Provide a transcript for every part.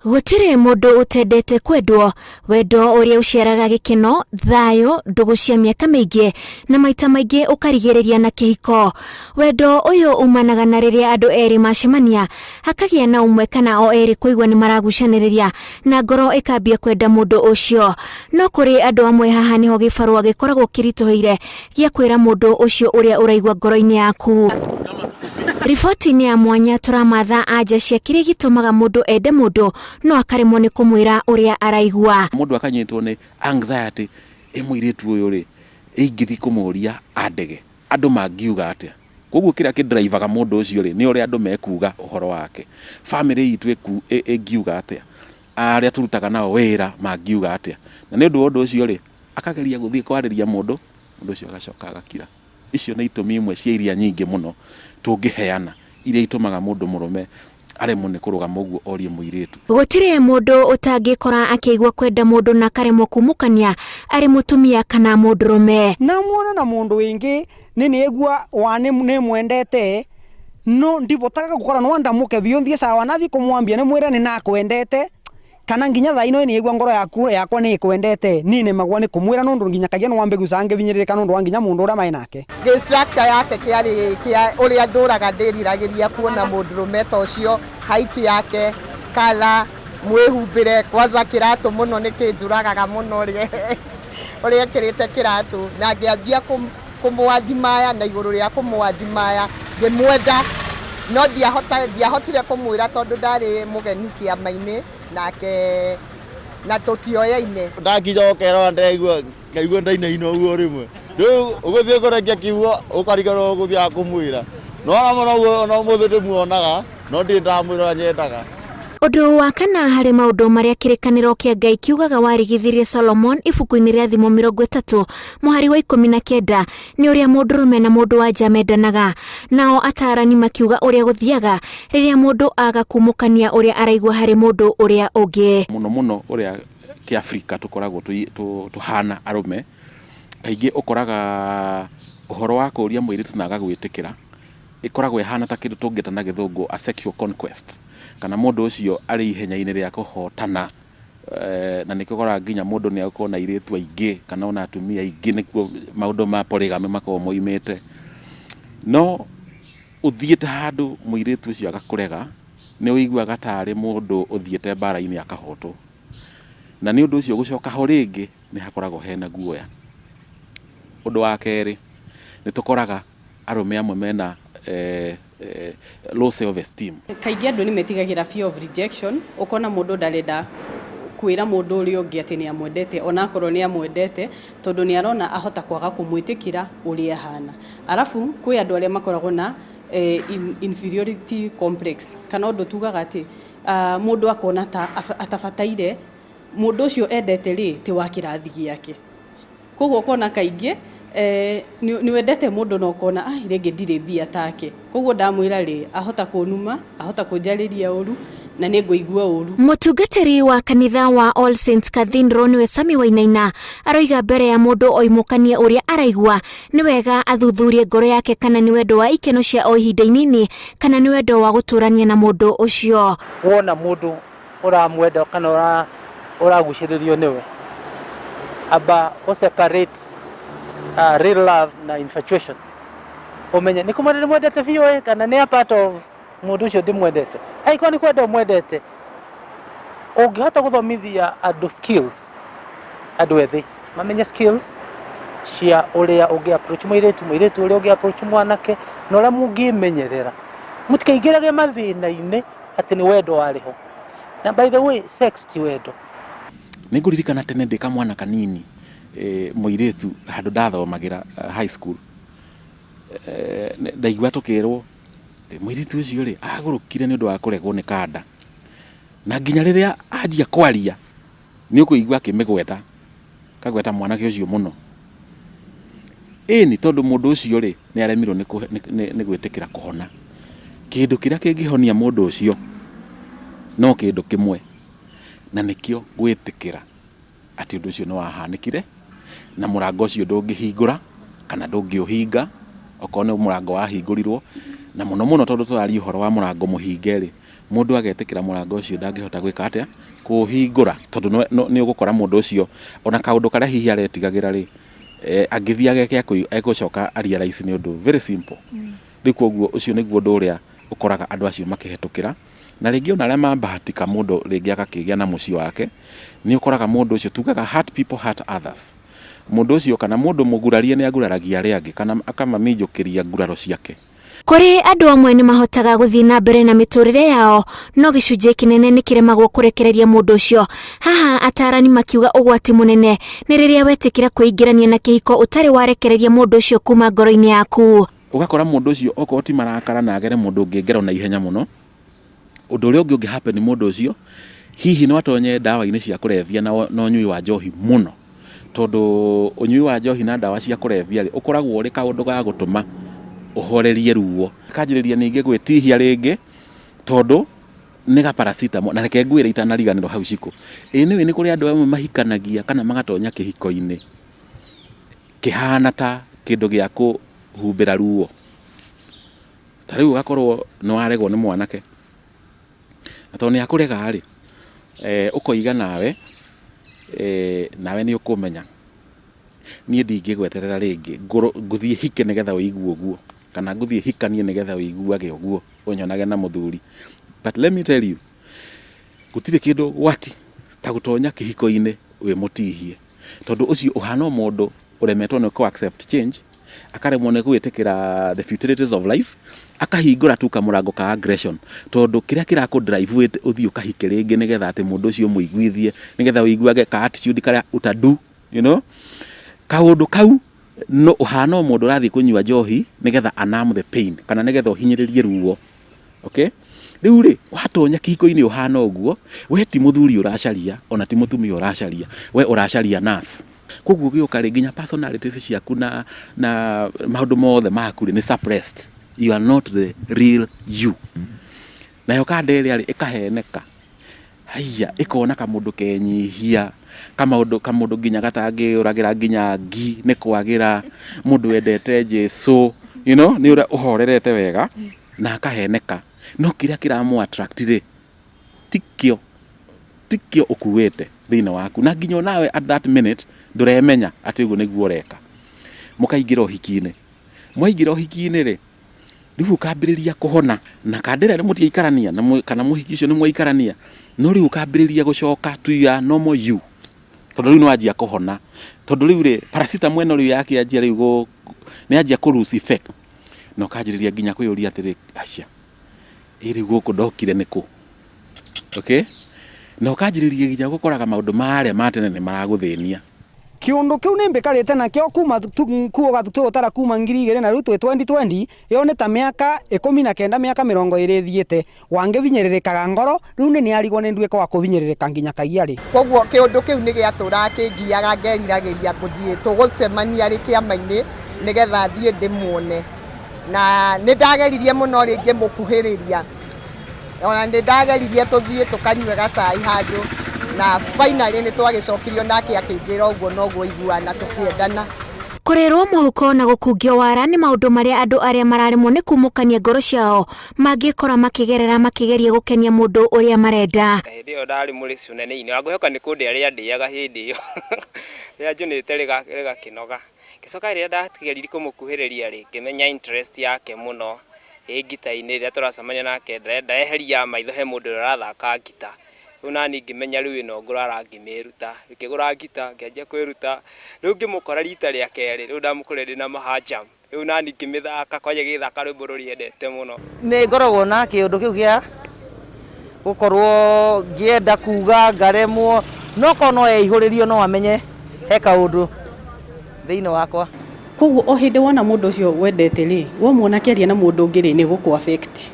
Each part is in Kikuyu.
Gutire mundu utendete kwendwo, wendo uria uciaraga gikeno, thayo, ndugu cia miaka miingi na maita maingi ukarigiriria na kihiko. Wendo uyu umanaga na riria andu eri macemania, hakagia na umwe kana o eri kuigwa ni maragucaniriria na ngoro ikambia kwenda mundu ucio. No kuri andu amwe haha niho gibarua gikoragwo kirituhire gia kwira mundu ucio uria uraigwa ngoro-ini yaku. Riboti ni ya mwanya turamatha anja cia kiria gitumaga mundu ende mundu no akaremwo ni kumwira uria araigua. Mundu akanyitwo ni anxiety imwiritu uyu ri ingithi kumuria andege andu mangiuga atia. Koguo kira kidrivaga mundu ucio ri ni uria andu mekuga uhoro wake. Family itu ingiuga atia. Aria turutaga nao wira mangiuga atia. Na ni undu ucio ri akageria guthii kwariria mundu ucio agacoka agakira. Icio ni itumi imwe cia iria nyingi muno tungiheana iria itumaga mundu murume aremwo ni kurugama uguo orie muiritu. Gutire mundu utangikora akigwa kwenda mundu na karemwo kumukania ari mutumia kana mundurume. Na muona na mundu wingi nini egwa wane ne mwendete no ndibotaka gukora no ndamuke bionthie sawa nathi kumwambia ne mwira ni nakwendete kana nginya tha ino ni egwa ngoro yakwa ni kwendete nini magwa ni kumwira no nginya kagia no wambe gucange binyiririka no ndo nginya mundu ura mai nake. Structure yake kia uria nduraga ndiriragiria kuona mundurume ta ucio, height yake, kala, mwihumbire, kwanza kiratu muno nikinjuragaga muno uria kirite kiratu na ngiambia kumwadimaya na iguru ria kumwadimaya ngimwenda no ndiahotire kumwira tondu ndari mugeni kiama-ini nake na tutioyaine ndakijokera ndaigua ngaigua ndainaina uguo rimwe riu uguthie kurekia kiugo ukarigana guthia kumwira no amona no muthe ndimuonaga no ndi ndamwira nyendaga. Undu wa kana hari maundu maria kirikaniro kia Ngai kiugaga warigithirie Solomon ibuku-ini ria thimo 30 muhari wa 19 ni uria mundurume na mundu wanja mendanaga. Nao atarani makiuga uria guthiaga riria mundu aga kumukania uria araigwa hari mundu uria ungi. Muno uria ki Afrika tukoragwo tuhana arume kaingi ukoraga uhoro wa kuria muiritu na agagwitikira ikoragwo ihana ta kindu tungita na githungu a sexual conquest kana mundu ucio ari ihenya-ini ria kuhotana na nikogora nginya mundu ni akona iritu aingi kana ona atumia aingi nikuo maundu ma polygamy makao moimete no uthiete handu muiritu ucio agakurega ni uiguaga tari mundu uthiete bara-ini akahotwo na ni undu ucio gucoka ho ringi ni hakoragwo hena guoya. Undu wa keri ni tukoraga arume amwe mena low self esteem. Kaingi andu ni metigagira fear of rejection, ukona mundu ndarenda kwira mundu uri ungi ati ni amwendete ona akorwo ni amwendete tondu ni arona ahota kwaga kumwitikira uri ahana. Arafu kwi andu aria makoragwo na inferiority complex kana undu tugaga ati mundu akona ta atabataire mundu ucio endete ri ti wa kirathi giake. Koguo ukona kaingi ni wendete mundu no kona ringi ndire bia take koguo ndamwira ri ahota kunuma ahota kunjariria uru na niguigua uru. Mutungatiri wa kanitha wa All Saints Cathedral niwe Sami Wainaina aroiga mbere ya mundu oimukania uria araigua ni wega athuthurie ngoro yake kana ni wendo wa ikeno cia o ihinda inini kana ni wendo wa guturania na mundu ucio. Wona mundu uramwenda kana uraguciririo niwe aba separate real love na infatuation. Umenye ni kumwenda mwendete vio kana ni a part of mundu ucio ndimwendete. Aiko ni kwenda mwendete ungihota guthomithia andu skills andu ethi mamenye skills cia uria ungi approach muiritu uria ungi approach mwanake na uria mungimenyerera mutikaingirage mathina-ini ati ni wendo wariho. Na by the way sex ti wendo. Niguririkana tene ndi kamwana kanini muiritu handu ndathomagira high school ndaigua tukirwo muiritu ucio ri agurukire ni undu wa kuregwo ni kanda na nginya riria anjia kwaria ni ukuigua akimigweta kagweta mwanake ucio muno ni tondu mundu ucio ri ni aremirwo ni gwitikira kuhona. Kindu kiria kingihonia mundu ucio no kindu kimwe na nikio gwitikira ati undu ucio no wahanikire na murango ucio ndungihingura kana ndungiuhinga okone murango wahingurirwo na muno tondu twari uhoro wa murango muhinge ri mundu agetikira murango ucio ndangihota gwika atia kuhingura tondu ni ugukora mundu ucio ona kaundu karia hihi aretigagira ri agithia geke egucoka realize ni undu very simple riu koguo ucio niguo undu uria ukoraga andu acio makihetukira na ringi ona aria mambahatika mundu ringi agakigia na muci wake ni ukoraga mundu ucio tugaga hurt people hurt others mundu ucio kana mundu mugurarie ni aguraragia aria angi kana akamaminjukiria nguraro ciake. Kuri andu amwe ni mahotaga guthii na mbere na miturire yao no gicunjĩ kinene ni kiremagwo kurekereria mundu ucio. Haha atarani makiuga ugwati munene ni riria wetikira kuingirania na kihiko utari warekereria mundu ucio kuma ngoro-ini yaku. Ugakora mundu ucio okoti marakara na agere mundu ungi ngero na ihenya muno. Undu uria ungi happen ni mundu ucio hihi no atonye dawa-ini cia kurevia no nyui wa njohi muno tondu unyui wa njohi na dawa cia kurevia ri ukoragwo uri kaundu ga gutuma uhorerie ruo kanjiriria ningi gwitihia ringi tondu ni ga paracetamol na reke ngwire itanariganiro hau ciko ni kuri andu amwe mahikanagia kana magatonya kihiko-ini kihana ta kindu gia kuhumbira ruo tariu gakorwo no aregwo ni mwanake na tondu ni akurega ri ukoiga nawe ni ukumenya nie ndingigweterera ringi nguthie hike nigetha uigue uguo kana nguthie hikanie nigetha uiguage uguo unyonage na muthuri. But let me tell you, gutire kindu wati ta gutonya kihiko-ini we mutihie tondu ucio uhana mundu uremetwo ni ku accept change akaremwo ni gwitikira the futilities of life akahingura tu kamurango ka aggression tondu kiria kiraku drive uthii ukahike ringi nigetha ati mundu ucio muiguithie nigetha uiguage ka attitude karia utadu kaundu kau no uhana mundu rathi kunyua njohi nigetha anam the pain kana nigetha uhinyiririe ruo. Okay, riu ri watonya kihiko-ini uhana uguo we ti muthuri uracaria ona ti mutumia uracaria we uracaria nurse koguo giuka ri nginya personalities ciaku na maundu mothe maku ni suppressed. You are not the real you. Na yo kadere ari ikaheneka haiya ikona kamundu kenyihia kamundu nginya gatangi uragira nginya ngi ni kwagira mundu wendete Jesu ni ura uhorerete wega na akaheneka no kiria kiramu attract ri tikio ukuwete thina waku na nginya nawe at that minute nduremenya ati ugu niguo reka mukaigira uhiki-ini mwaigira uhiki-ini ri riu ukambiriria kuhona na kandira ni mutiikarania kana muhiki ucio ni mwaikarania no riu ukambiriria gucoka to your normal you tondu riu no anjia kuhona tondu riu ri paracetamol no riu yake anjia riu ni anjia ku lose effect no kanjiriria nginya kwiyuria atiri acia iri guku ndokire niku. Okay, no kanjiriria nginya gukoraga maundu maria matene ni maraguthinia kiundu kiu ni mbikarite na kio kuma kuoga tutara kuma 2020 na riu 2020 yo ni ta miaka 19 miaka 20 thiete wangevinyiririkaga ngoro riu ni arigwo ni nduika wa kuvinyiririka nginya kagia ri koguo kiundu kiu ni giatura kingiaga ngeriragiria kuthie tugucemania ri kiama-ini nigetha thie ndimuone na ni ndageririe muno ringi mukuhiriria ona ni ndageririe tuthie tukanywe gacai handu na finally ni twagicokirio nake akinjira uguo noguo iguana tukiendana. Kurerwo muhuko na gukungio wara ni maundu maria andu aria mararemwo ni kumukania ngoro ciao mangikora makigeria gukenia mundu uria marenda. Hindi yo ndari muri cunene-ini wanguhoka ni kundi aria ndiaga hindi iyo ria njunite riga kinoga gicoka ria ndatigeririe kumukuhiriria ri ngimenya interest yake muno gita-ini ria turacemania nake ndaeheria maitho he mundu urathaka gita riu nani ngimenya riu ino ngurara ngimiruta ngigura gita ngianjia kwiruta riu ngimukora rita ria keri riu ndamukore ndina mahajam riu nani ngimithaka kwaje githaka rwimbo ruriendete muno ni ngoragwo na kiundu kiu gia gukorwo ngienda kuga ngaremwo no kono eihuririo no amenye he kaundu thiini wakwa koguo o hindi wona mundu ucio wendete ri womwona kiaria na mundu ungi ri ni guku affect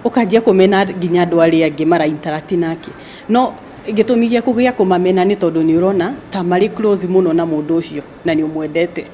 ukanjia kumena nginya andu aria angi mara interact nake no gitumi gia kugia kumamena ni tondu ni urona ta mari close muno na mundu ucio na ni umwendete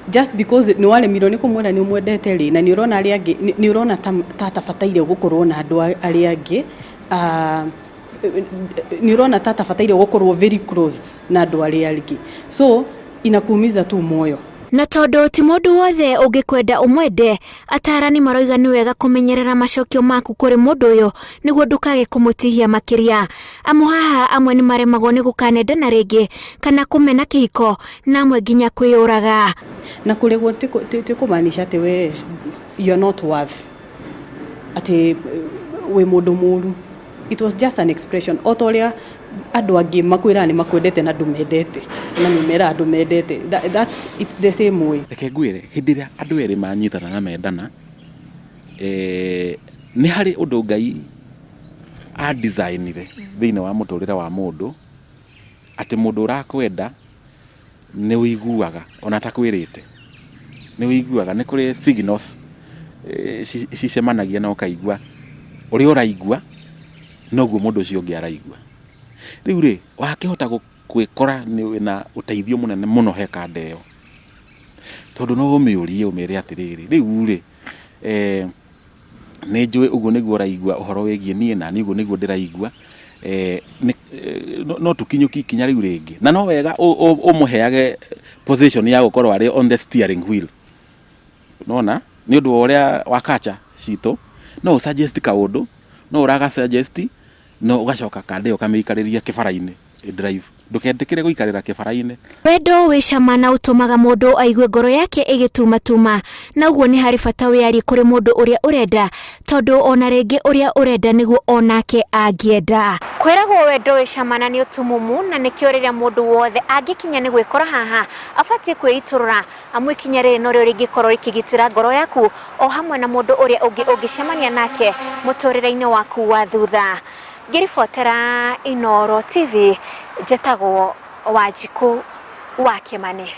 just because ni wale milioni kumwenda ni umwendete ri na ni urona aria angi ni urona ta fataire gukorwo na andu aria angi ni urona ta fataire gukorwo very close na andu aria angi so inakuumiza tu moyo Na tondu ti mundu wothe ungikwenda umwende, atarani maroiga ni wega kumenyerera macokio maku kuri mundu uyu niguo ndukage kumutihia makiria. Amu haha amwe ni maremagwo ni gukanendana ringi kana kumena kihiko na amwe nginya kwiyuraga. Na kuregwo ti kumaanisha ati we you're not worth ati we mundu muru. It was just an expression. Otoria andu angi makwira ni makwendete na ndumendete na nimera ndumendete. It's the same way. Reke ngwire hindi ria andu eri manyitana na mendana ni hari undu Ngai a designire thiini wa muturire wa mundu ati mundu urakwenda ni uiguaga ona takwirite ni uiguaga ni kuri signals cicemanagia na ukaigua uri uraigua noguo mundu ucio ungi araigua. Riu ri wakihota gwikora ni wina uteithio munene muno he kanda iyo tondu no umiurie umire atiriri riu ri ni njui uguo niguo uraigua uhoro wigie nie na niguo niguo ndiraigua no tukinyuki kinya riu ringi na no wega umuheage position ya gukorwo ari on the steering wheel nona ni undu uria wakacha cito no suggest kaundu no uraga suggest no ugacoka kande ukamikariria kibara-ini drive ndukendekire guikarira kibara-ini. Wendo wi cama na utumaga mundu aigue ngoro yake igitumatuma na uguo ni hari bata wiari kuri mundu uria urenda tondu ona ringi uria urenda niguo onake angienda. Kwiragwo wendo wi cama na ni utumumu na nikio riria mundu wothe angikinya ni gwikora haha abatie kwiiturura amu ikinya riri no rio ringikorwo rikigitira ngoro yaku o hamwe na mundu uria ungicemania nake muturire-ini waku wa thutha. Ngiribotera Inooro TV, njĩtagwo Wanjikũ wa Kimani.